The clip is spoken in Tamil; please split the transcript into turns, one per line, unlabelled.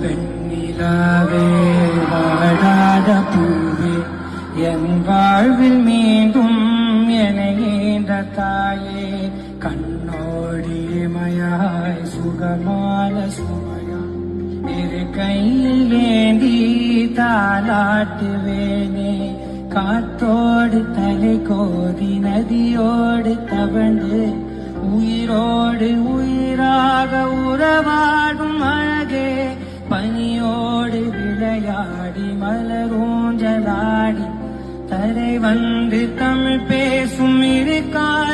வெண்ணிலாவே வாடாத பூவே என் வாழ்வில் மீண்டும் என ஏந்த தாயே கண்ணோடி மயாய் சுகமான சுமையா இரு கையில் ஏந்தி தாலாட்டுவேனே காத்தோடு தலை கோதி நதியோடு தவண்டு உயிரோடு உயிராக உறவாடும் அழகே பனியோடு விளையாடி மலரூஞ்சலாடி தரை வந்து தமிழ் பேசும் இரு கால்